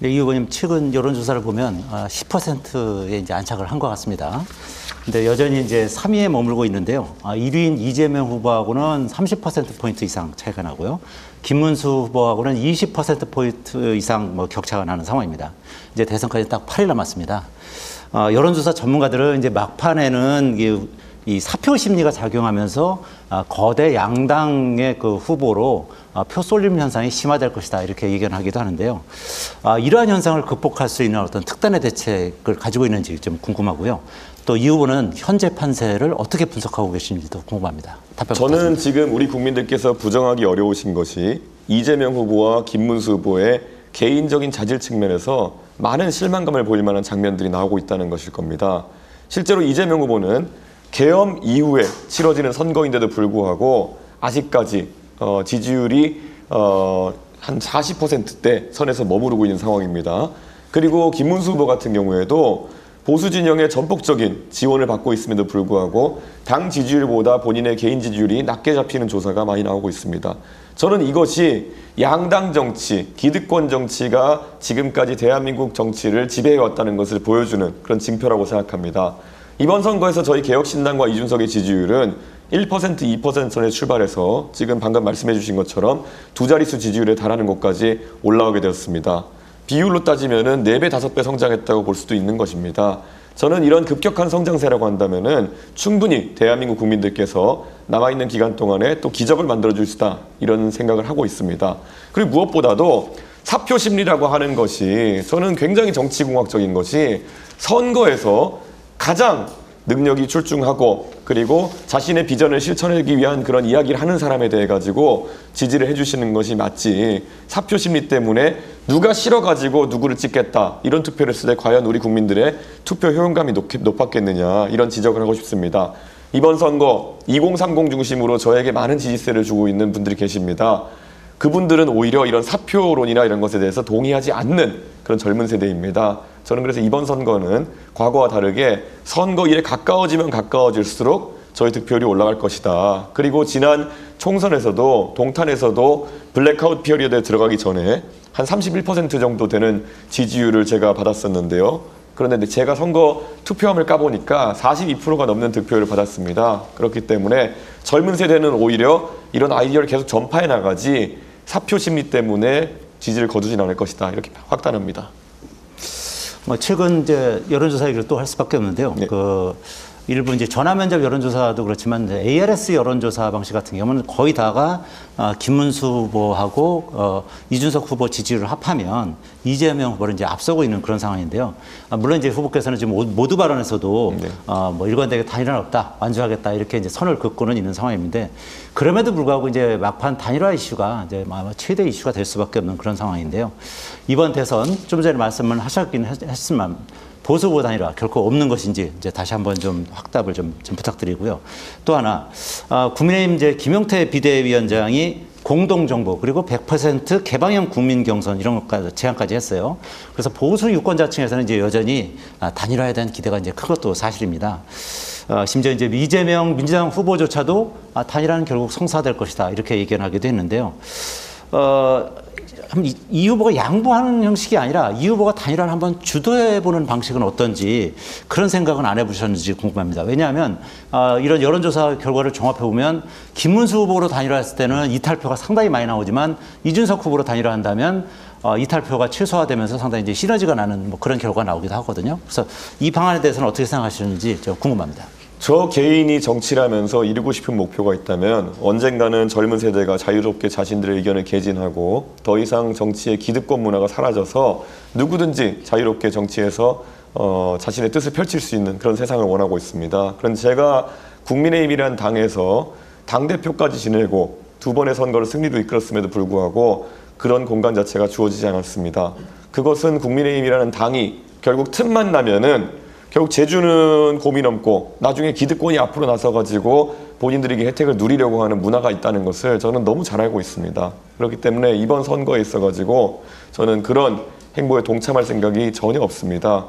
네, 이 후보님 최근 여론조사를 보면 10%에 이제 안착을 한 것 같습니다. 근데 여전히 이제 3위에 머물고 있는데요. 1위인 이재명 후보하고는 30%포인트 이상 차이가 나고요. 김문수 후보하고는 20%포인트 이상 격차가 나는 상황입니다. 이제 대선까지 딱 8일 남았습니다. 여론조사 전문가들은 이제 막판에는 이 사표 심리가 작용하면서 거대 양당의 그 후보로 표 쏠림 현상이 심화될 것이다 이렇게 예견하기도 하는데요. 이러한 현상을 극복할 수 있는 어떤 특단의 대책을 가지고 있는지 좀 궁금하고요. 또 이 후보는 현재 판세를 어떻게 분석하고 계신지도 궁금합니다. 답변 저는 부탁드립니다. 지금 우리 국민들께서 부정하기 어려우신 것이 이재명 후보와 김문수 후보의 개인적인 자질 측면에서 많은 실망감을 보일 만한 장면들이 나오고 있다는 것일 겁니다. 실제로 이재명 후보는 계엄 이후에 치러지는 선거인데도 불구하고 아직까지 지지율이 한 40%대 선에서 머무르고 있는 상황입니다. 그리고 김문수 후보 같은 경우에도 보수 진영의 전폭적인 지원을 받고 있음에도 불구하고 당 지지율보다 본인의 개인 지지율이 낮게 잡히는 조사가 많이 나오고 있습니다. 저는 이것이 양당 정치, 기득권 정치가 지금까지 대한민국 정치를 지배해왔다는 것을 보여주는 그런 징표라고 생각합니다. 이번 선거에서 저희 개혁신당과 이준석의 지지율은 1%, 2% 선에 출발해서 지금 방금 말씀해 주신 것처럼 두 자릿수 지지율에 달하는 곳까지 올라오게 되었습니다. 비율로 따지면은 4배, 5배 성장했다고 볼 수도 있는 것입니다. 저는 이런 급격한 성장세라고 한다면은 충분히 대한민국 국민들께서 남아있는 기간 동안에 또 기적을 만들어줄 수다 이런 생각을 하고 있습니다. 그리고 무엇보다도 사표 심리라고 하는 것이 저는 굉장히 정치공학적인 것이 선거에서 가장 능력이 출중하고 그리고 자신의 비전을 실천하기 위한 그런 이야기를 하는 사람에 대해 가지고 지지를 해주시는 것이 맞지 사표 심리 때문에 누가 싫어가지고 누구를 찍겠다 이런 투표를 했을 때 과연 우리 국민들의 투표 효용감이 높았겠느냐 이런 지적을 하고 싶습니다. 이번 선거 2030 중심으로 저에게 많은 지지세를 주고 있는 분들이 계십니다. 그분들은 오히려 이런 사표론이나 이런 것에 대해서 동의하지 않는 그런 젊은 세대입니다. 저는 그래서 이번 선거는 과거와 다르게 선거일에 가까워지면 가까워질수록 저희 득표율이 올라갈 것이다. 그리고 지난 총선에서도 동탄에서도 블랙아웃 피어리어드에 들어가기 전에 한 31% 정도 되는 지지율을 제가 받았었는데요. 그런데 제가 선거 투표함을 까보니까 42%가 넘는 득표율을 받았습니다. 그렇기 때문에 젊은 세대는 오히려 이런 아이디어를 계속 전파해 나가지 사표 심리 때문에 지지를 거두진 않을 것이다. 이렇게 확단합니다. 최근 이제 여론조사 얘기를 또 할 수밖에 없는데요. 네. 일부 이제 전화 면접 여론조사도 그렇지만 ARS 여론조사 방식 같은 경우는 거의 다가 김문수 후보하고 이준석 후보 지지율을 합하면 이재명 후보를 이제 앞서고 있는 그런 상황인데요. 물론 이제 후보께서는 지금 모두 발언에서도 네. 일관되게 단일화는 없다, 완주하겠다 이렇게 이제 선을 긋고는 있는 상황인데 그럼에도 불구하고 이제 막판 단일화 이슈가 이제 최대 이슈가 될 수밖에 없는 그런 상황인데요. 이번 대선 좀 전에 말씀을 하셨긴 했지만. 보수 후보 단일화 결코 없는 것인지 이제 다시 한번 좀 확답을 좀 부탁드리고요. 또 하나 국민의힘 이제 김용태 비대위원장이 공동정부 그리고 100% 개방형 국민 경선 이런 것까지 제안까지 했어요. 그래서 보수 유권자층에서는 이제 여전히 단일화에 대한 기대가 이제 큰 것도 사실입니다. 심지어 이제 이재명 민주당 후보조차도 단일화는 결국 성사될 것이다 이렇게 예견하기도 했는데요. 이 후보가 양보하는 형식이 아니라 이 후보가 단일화를 한번 주도해보는 방식은 어떤지 그런 생각은 안 해보셨는지 궁금합니다. 왜냐하면 이런 여론조사 결과를 종합해보면 김문수 후보로 단일화했을 때는 이탈표가 상당히 많이 나오지만 이준석 후보로 단일화한다면 이탈표가 최소화되면서 상당히 이제 시너지가 나는 그런 결과가 나오기도 하거든요. 그래서 이 방안에 대해서는 어떻게 생각하시는지 좀 궁금합니다. 저 개인이 정치를 하면서 이루고 싶은 목표가 있다면 언젠가는 젊은 세대가 자유롭게 자신들의 의견을 개진하고 더 이상 정치의 기득권 문화가 사라져서 누구든지 자유롭게 정치에서 자신의 뜻을 펼칠 수 있는 그런 세상을 원하고 있습니다. 그런데 제가 국민의힘이라는 당에서 당대표까지 지내고 2번의 선거를 승리로 이끌었음에도 불구하고 그런 공간 자체가 주어지지 않았습니다. 그것은 국민의힘이라는 당이 결국 틈만 나면은 결국 제주는 고민 없고 나중에 기득권이 앞으로 나서가지고 본인들에게 혜택을 누리려고 하는 문화가 있다는 것을 저는 너무 잘 알고 있습니다. 그렇기 때문에 이번 선거에 있어가지고 저는 그런 행보에 동참할 생각이 전혀 없습니다.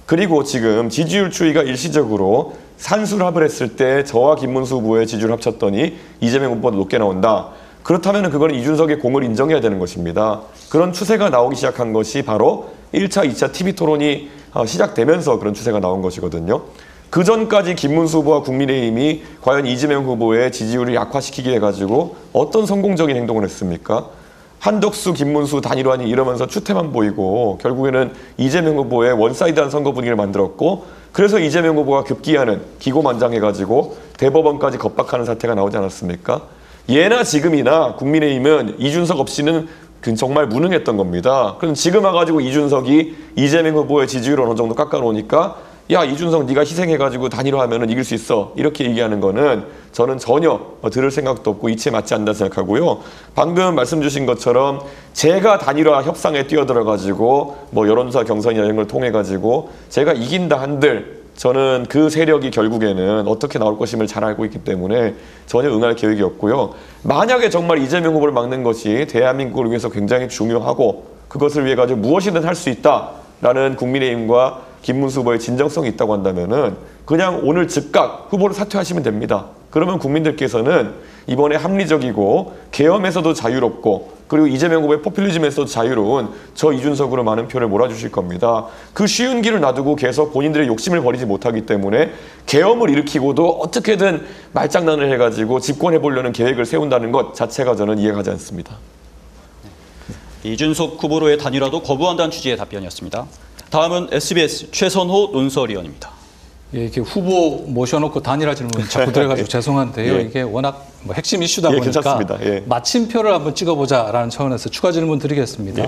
그리고 지금 지지율 추이가 일시적으로 산술합을 했을 때 저와 김문수 후보의 지지율을 합쳤더니 이재명 후보보다 높게 나온다. 그렇다면 그건 이준석의 공을 인정해야 되는 것입니다. 그런 추세가 나오기 시작한 것이 바로 1차, 2차 TV 토론이 시작되면서 그런 추세가 나온 것이거든요. 그 전까지 김문수 후보와 국민의힘이 과연 이재명 후보의 지지율을 약화시키게 해가지고 어떤 성공적인 행동을 했습니까? 한덕수, 김문수 단일화니 이러면서 추태만 보이고 결국에는 이재명 후보의 원사이드한 선거 분위기를 만들었고 그래서 이재명 후보가 급기야는 기고만장해가지고 대법원까지 겁박하는 사태가 나오지 않았습니까? 예나 지금이나 국민의힘은 이준석 없이는 정말 무능했던 겁니다. 그럼 지금 와가지고 이준석이 이재명 후보의 지지율을 어느 정도 깎아놓으니까 야 이준석 네가 희생해가지고 단일화하면 이길 수 있어 이렇게 얘기하는 거는 저는 전혀 들을 생각도 없고 이치에 맞지 않는다 생각하고요. 방금 말씀 주신 것처럼 제가 단일화 협상에 뛰어들어가지고 뭐 여론조사 경선이나 이런 걸 통해가지고 제가 이긴다 한들 저는 그 세력이 결국에는 어떻게 나올 것임을 잘 알고 있기 때문에 전혀 응할 계획이 없고요. 만약에 정말 이재명 후보를 막는 것이 대한민국을 위해서 굉장히 중요하고 그것을 위해 가지고 무엇이든 할 수 있다라는 국민의힘과 김문수 후보의 진정성이 있다고 한다면은 그냥 오늘 즉각 후보를 사퇴하시면 됩니다. 그러면 국민들께서는 이번에 합리적이고 계엄에서도 자유롭고 그리고 이재명 후보의 포퓰리즘에서도 자유로운 저 이준석으로 많은 표를 몰아주실 겁니다. 그 쉬운 길을 놔두고 계속 본인들의 욕심을 버리지 못하기 때문에 계엄을 일으키고도 어떻게든 말장난을 해가지고 집권해보려는 계획을 세운다는 것 자체가 저는 이해가지 않습니다. 이준석 후보로의 단일화도 거부한다는 취지의 답변이었습니다. 다음은 SBS 최선호 논설위원입니다. 예, 이렇게 후보 모셔놓고 단일화 질문 자꾸 들어가지고 죄송한데요. 예. 이게 워낙 뭐 핵심 이슈다 보니까 괜찮습니다. 예. 마침표를 한번 찍어보자라는 차원에서 추가 질문 드리겠습니다.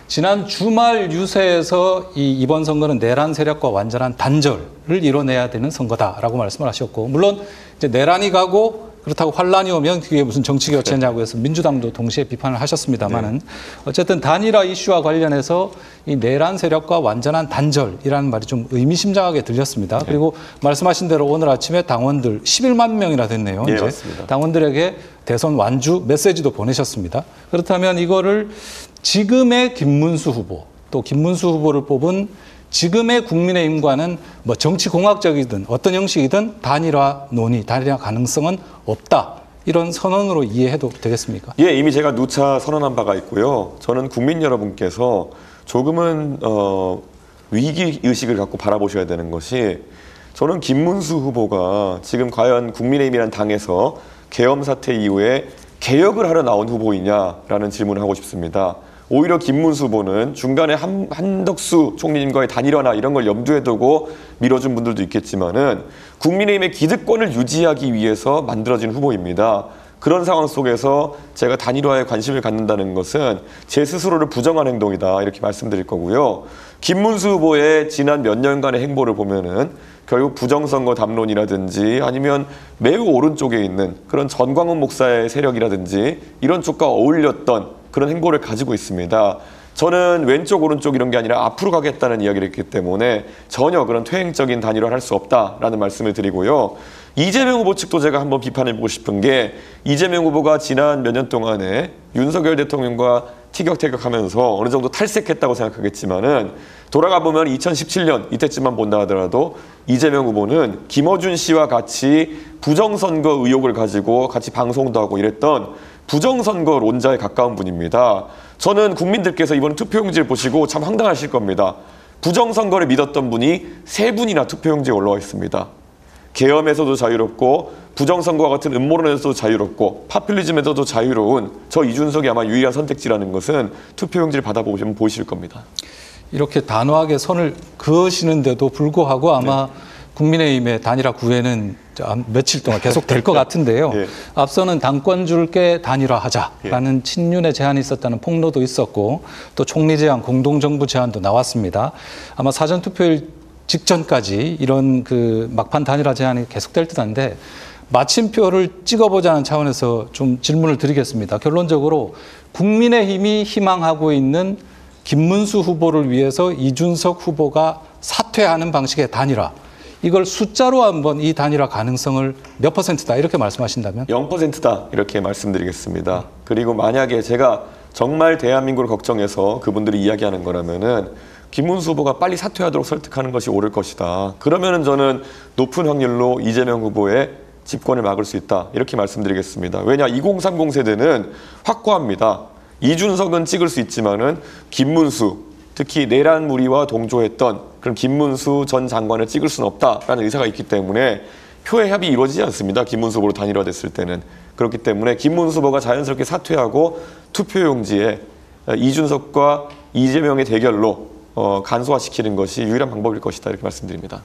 지난 주말 유세에서 이번 선거는 내란 세력과 완전한 단절을 이뤄내야 되는 선거다라고 말씀을 하셨고 물론 이제 내란이 가고 그렇다고 환란이 오면 그게 무슨 정치 교체냐고 해서 민주당도 동시에 비판을 하셨습니다만은 어쨌든 단일화 이슈와 관련해서 이 내란 세력과 완전한 단절이라는 말이 좀 의미심장하게 들렸습니다. 그리고 말씀하신 대로 오늘 아침에 당원들 11만 명이나 됐네요. 예, 이제 맞습니다. 당원들에게 대선 완주 메시지도 보내셨습니다. 그렇다면 이거를 지금의 김문수 후보 또 김문수 후보를 뽑은 지금의 국민의힘과는 뭐 정치공학적이든 어떤 형식이든 단일화 논의, 단일화 가능성은 없다. 이런 선언으로 이해해도 되겠습니까? 예, 이미 제가 누차 선언한 바가 있고요. 저는 국민 여러분께서 조금은 위기의식을 갖고 바라보셔야 되는 것이 저는 김문수 후보가 지금 과연 국민의힘이라는 당에서 계엄 사태 이후에 개혁을 하러 나온 후보이냐라는 질문을 하고 싶습니다. 오히려 김문수 후보는 중간에 한덕수 총리님과의 단일화나 이런 걸 염두에 두고 밀어준 분들도 있겠지만은 국민의힘의 기득권을 유지하기 위해서 만들어진 후보입니다. 그런 상황 속에서 제가 단일화에 관심을 갖는다는 것은 제 스스로를 부정한 행동이다 이렇게 말씀드릴 거고요. 김문수 후보의 지난 몇 년간의 행보를 보면은 결국 부정선거 담론이라든지 아니면 매우 오른쪽에 있는 그런 전광훈 목사의 세력이라든지 이런 쪽과 어울렸던 그런 행보를 가지고 있습니다. 저는 왼쪽 오른쪽 이런 게 아니라 앞으로 가겠다는 이야기를 했기 때문에 전혀 그런 퇴행적인 단일화를 할 수 없다라는 말씀을 드리고요. 이재명 후보 측도 제가 한번 비판해보고 싶은 게 이재명 후보가 지난 몇 년 동안에 윤석열 대통령과 티격태격하면서 어느 정도 탈색했다고 생각하겠지만은 돌아가 보면 2017년 이때쯤만 본다 하더라도 이재명 후보는 김어준 씨와 같이 부정선거 의혹을 가지고 같이 방송도 하고 이랬던 부정선거론자에 가까운 분입니다. 저는 국민들께서 이번 투표용지를 보시고 참 황당하실 겁니다. 부정선거를 믿었던 분이 3분이나 투표용지에 올라와 있습니다. 계엄에서도 자유롭고 부정선거와 같은 음모론에서도 자유롭고 파퓰리즘에서도 자유로운 저 이준석이 아마 유일한 선택지라는 것은 투표용지를 받아보시면 보이실 겁니다. 이렇게 단호하게 선을 그으시는데도 불구하고 아마 국민의힘의 단일화 구애는 며칠 동안 계속 될 것 같은데요. 예. 앞서는 당권 줄게 단일화하자라는 친윤의 제안이 있었다는 폭로도 있었고 또 총리 제안, 공동정부 제안도 나왔습니다. 아마 사전투표일 직전까지 이런 그 막판 단일화 제안이 계속될 듯한데 마침표를 찍어보자는 차원에서 좀 질문을 드리겠습니다. 결론적으로 국민의힘이 희망하고 있는 김문수 후보를 위해서 이준석 후보가 사퇴하는 방식의 단일화. 이걸 숫자로 한번 이 단일화 가능성을 몇 %다 이렇게 말씀하신다면? 0%다 이렇게 말씀드리겠습니다. 그리고 만약에 제가 정말 대한민국을 걱정해서 그분들이 이야기하는 거라면은 김문수 후보가 빨리 사퇴하도록 설득하는 것이 옳을 것이다. 그러면은 저는 높은 확률로 이재명 후보의 집권을 막을 수 있다. 이렇게 말씀드리겠습니다. 왜냐 2030 세대는 확고합니다. 이준석은 찍을 수 있지만은 김문수 특히 내란 무리와 동조했던 그런 김문수 전 장관을 찍을 수는 없다라는 의사가 있기 때문에 표의 합이 이루어지지 않습니다. 김문수 후보로 단일화됐을 때는. 그렇기 때문에 김문수 후보가 자연스럽게 사퇴하고 투표용지에 이준석과 이재명의 대결로 간소화시키는 것이 유일한 방법일 것이다 이렇게 말씀드립니다.